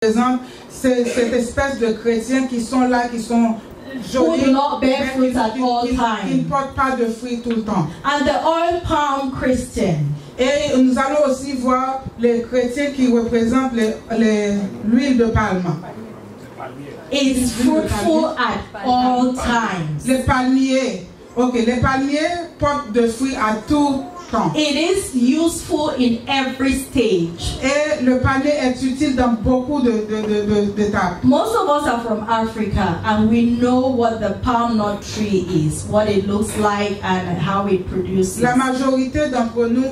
Présente cette espèce de chrétiens qui sont là, qui sont jolis, who do not bear fruit at all qui ne times. portent pas de fruits tout le temps. And the oil palm Christian Et nous allons aussi voir les chrétiens qui représentent l'huile de palme. is fruitful at all times. Les palmiers, les palmiers portent de fruits à tout temps. It is useful in every stage. Et le palmier est utile dans beaucoup d'étapes. Most of us are from Africa and we know what the palm nut tree is, what it looks like and how it produces. La majorité d'entre nous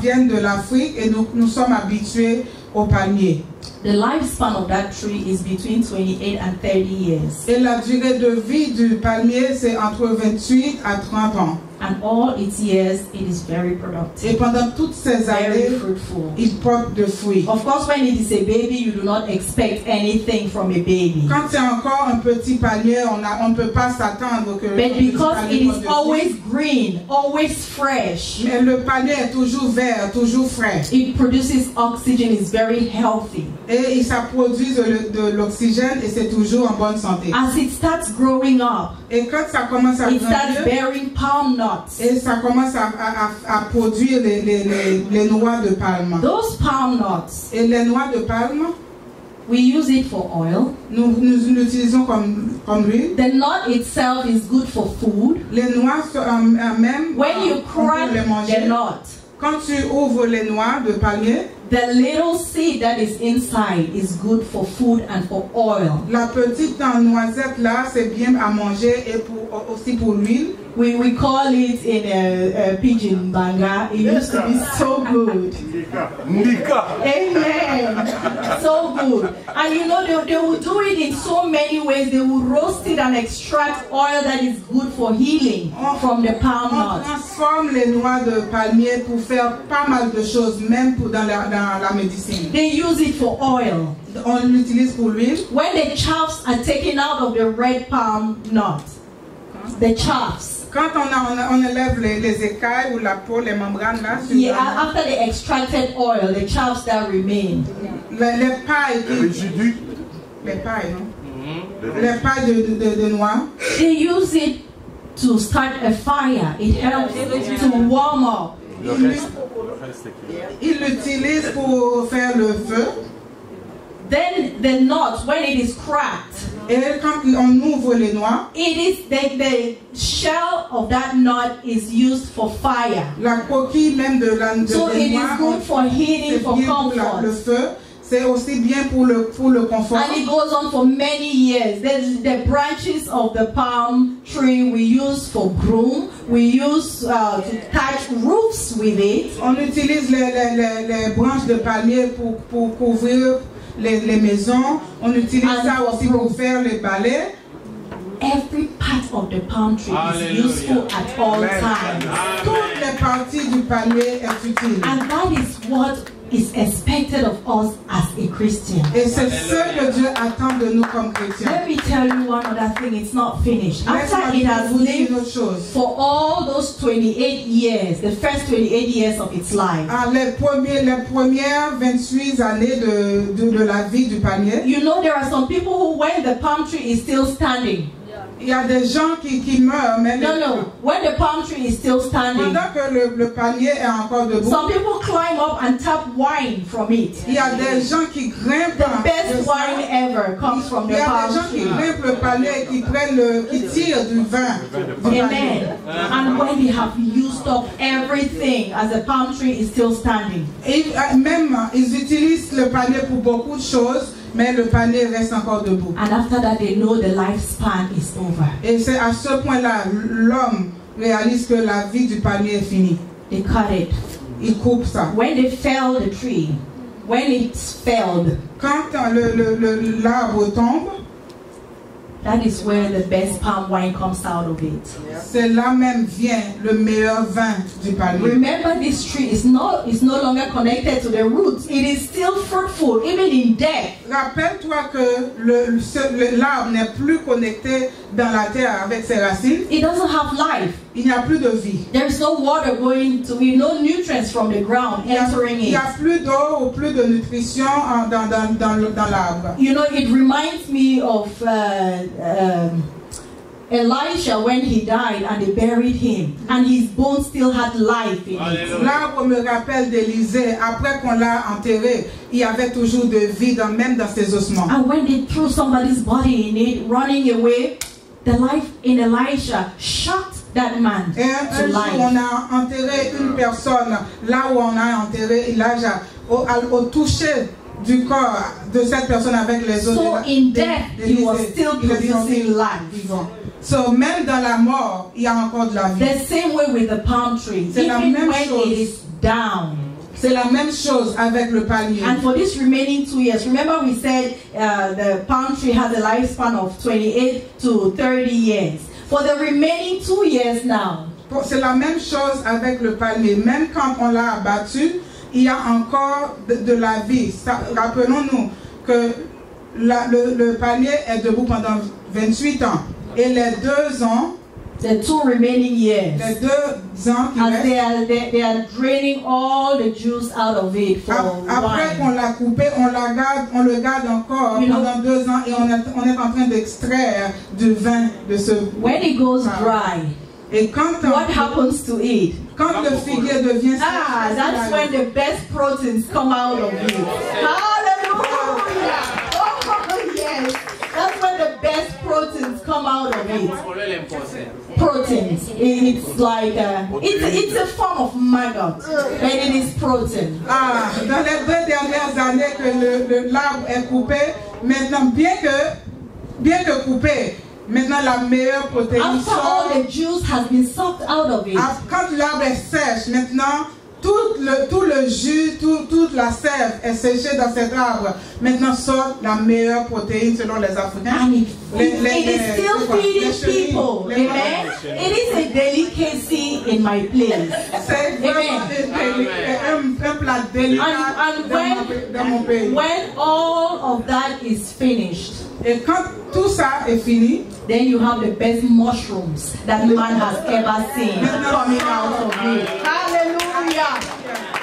viennent de l'Afrique et nous sommes habitués au palmier. The lifespan of that tree is between 28 and 30 years. Et la durée de vie du palmier, c'est entre 28 à 30 ans. And all its years, it is very productive. Et pendant toutes ces années, Very fruitful. il porte de fruits. Of course, when it is a baby, you do not expect anything from a baby. Quand c'est encore un petit palmier, on ne peut pas s'attendre que But because it porte is de always fruits. green, always fresh, Mais le palmier est toujours vert, toujours frais. it produces oxygen, is very healthy. Et ça produit de l'oxygène et c'est toujours en bonne santé. As it starts growing up, Et quand ça commence à it starts grandir, bearing palm nuts. et ça commence à produire les noix de palme. Those palm nuts, Et les noix de palme, we use it for oil. nous l'utilisons comme huile. The nut itself is good for food. Les noix même, When you on crack peut les manger. the nut, Quand tu ouvres les noix de palmier, the little seed that is inside is good for food and for oil. la petite noisette là, c'est bien à manger et aussi pour l'huile. We call it in Pidgin Banga. It used to be so good. Amen. So good. And you know, they will do it in so many ways. They will roast it and extract oil that is good for healing from the palm On nut. transforme les noix de palmier pour faire pas mal de choses, même dans la médecine. They use it for oil. On l'utilise pour l'huile. When the chaffs are taken out of the red palm nut, the chaffs, Quand on enlève les écailles ou la peau, les membranes là, sur yeah, after they extracted oil, the chaffs that remain, les pailles, les pailles, non? Les pailles de noix, they use it to start a fire. It helps to warm up. ils l'utilisent pour faire le feu. Then the nut, when it is cracked, Et quand on ouvre les noix, it is the shell of that nut is used for fire. la coquille même de So it is noix, good for heating, c'est for bien pour le comfort. feu. C'est aussi bien pour le confort. And it goes on for many years. The branches of the palm tree we use for broom. We use to touch roofs with it. On utilise les branches de palmier pour couvrir les maisons. On utilise ça aussi pour faire les balais. Every part of the palm tree is useful at all times. Toutes les parties du palmier est utile. And that is what is expected of us as a Christian. Et c'est ce que Dieu attend de nous comme chrétiens. Let me tell you one other thing, it's not finished. After Laisse-moi it has vous dire lived une autre chose. for all those 28 years, the first 28 years of its life, Les premières 28 années de la vie du palmier, you know there are some people who, when the palm tree is still standing, il y a des gens qui meurent, mais no, when the palm tree is still standing, pendant que le palmier est encore debout, some people climb up and tap wine from it. il y a des gens qui grimpent. The best wine ever comes from Il y the a des palm gens qui tree. grimpent le palmier et qui tirent du vin. Du palmier. Amen. And when they have used up everything, as the palm tree is still standing. Et même, ils utilisent le palmier pour beaucoup de choses, mais le palmier reste encore debout. And after that, they know the lifespan is over. Et c'est à ce point-là, l'homme réalise que la vie du palmier est finie. They cut it. Il coupe ça. When they fell the tree, when it's felled, Quand l'arbre tombe, that is where the best palm wine comes out of it. c'est là même vient le meilleur vin du palmier. Remember, this tree is no longer connected to the roots. It is still fruitful, even in death. Rappelle-toi que l'arbre n'est plus connecté dans la terre avec ses racines. It doesn't have life. il n'y a plus de vie. There's no water going to it, no nutrients from the ground entering Il n'y it. a plus d'eau ou plus de nutrition dans l'arbre. You know, it reminds me of Elisha when he died and they buried him and his bones still had life in it. L'arbre me rappelle d'Élisée. Après qu'on l'a enterré, il y avait toujours de vie même dans ses ossements. And when they threw somebody's body in it, running away, the life in Elisha shocked that man Et un to jour, on life. a enterré une personne là où on a enterré Elijah, au toucher du corps de cette personne avec les autres. So in death, he was still producing life. So même dans la mort, il y a encore de la vie. The same way with the palm tree, C'est la even même when chose. it is down. C'est la même chose avec le palmier. And for this remaining 2 years, remember we said the palm tree has a lifespan of 28 to 30 years. For the remaining 2 years now, C'est la même chose avec le palmier. Même quand on l'a abattu, il y a encore de la vie. Rappelons-nous que le palmier est debout pendant 28 ans. Et les 2 ans, the 2 remaining years, les 2 ans qui as restent, they are draining all the juice out of it for après qu'on wine. l'a coupé, on le garde encore You know, pendant 2 ans et on est en train d'extraire du vin de ce. When it goes dry, Et quand what happens to it? quand le figuier devient That's when the best proteins come out of it. Hallelujah! Oh yes, that's when the best proteins come out of it. Proteins. It's like it's a form of maggot, and it is protein. Dans les 2 dernières années que l'arbre est coupé, maintenant bien que coupé, maintenant la meilleure protéine After all the juice has been sucked out of it, quand l'arbre est sèche, maintenant tout le jus, toute la sève est séchée dans cet arbre. Maintenant sort la meilleure protéine selon les Africains. and it is still feeding people. Amen. It is a delicacy in my place. C'est vraiment un plat délicat dans mon pays. When all of that is finished, Et quand tout ça est fini, then you have the best mushrooms that man has ever seen coming out of it. Hallelujah!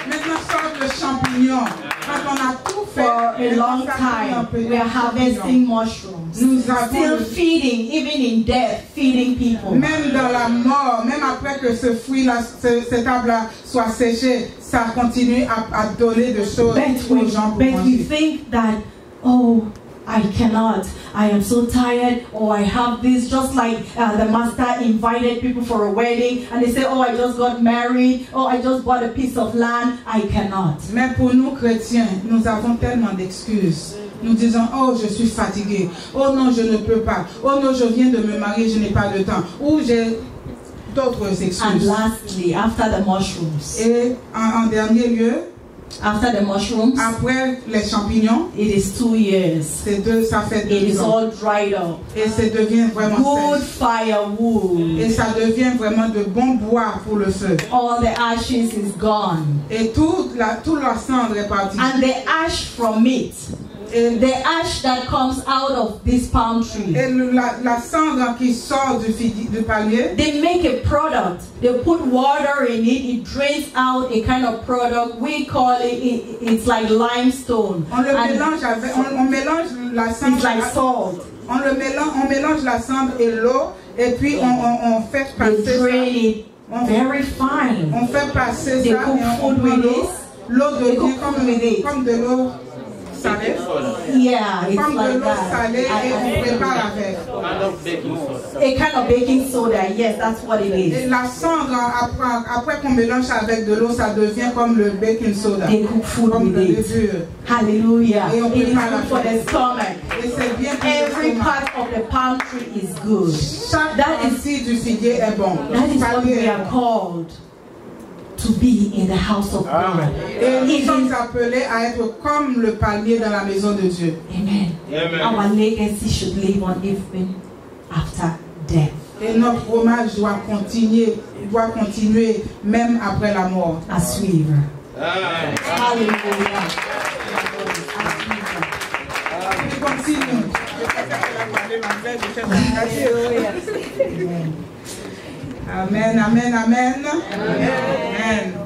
maintenant sort le champignon. Quand on a tout fait, For a long time, we are harvesting mushrooms, still feeding, even in death, feeding people. Même dans la mort, même après que ce fruit-là, cet arbre-là soit séché, ça continue à donner des choses aux gens pour But we manger. think that, oh, I cannot, I am so tired, or I have this, just like the master invited people for a wedding and they say, oh, I just got married, oh, I just bought a piece of land, I cannot. Mais pour nous chrétiens, nous avons tellement d'excuses. Nous disons, oh, je suis fatigué. Oh non, je ne peux pas. Oh non, je viens de me marier, je n'ai pas de temps. Ou j'ai d'autres And excuses. lastly, after the mushrooms, Et en dernier lieu, after the mushrooms, après les champignons, it is 2 years. ça fait It 2 is ans. all dried up. Et ça devient vraiment Good sèche. firewood. Et ça devient vraiment de bon bois pour le feu. All the ashes is gone. Et toute la cendre est partie. And the ash from it, Et, the ash that comes out of this palm tree, et la cendre qui sort du palmier, they make a product. They put water in it. It drains out a kind of product. We call it's like limestone. on le And mélange avec, on mélange la cendre. it's like salt. On mélange la cendre et l'eau et puis on fait They passer drain ça. it very fine. On fait passer They ça cook et on food prend with l'eau. it. L'eau They devient cook food with it. comme de l'eau salée. Yeah, it's Comme de like l'eau that. salée et on prépare avec. A kind of baking soda. Yes, that's what it Et is. la cendre, après qu'on mélange avec de l'eau, ça devient comme le baking soda. They cook food Comme with le it. levure. Hallelujah. Et on It is prépare good for the stomach. Et c'est bien pour le Every stomac. part of the palm tree is good. Chaque That is partie du figuier est bon. That is what Palmier we est are bon. called to be in the house of God. Et nous Even- sommes appelés à être comme le palmier dans la maison de Dieu. Amen. Our legacy should live on even after death. Et notre hommage doit continuer même après la mort. À suivre. Hallelujah. Je continue. Amen, amen, amen. Amen.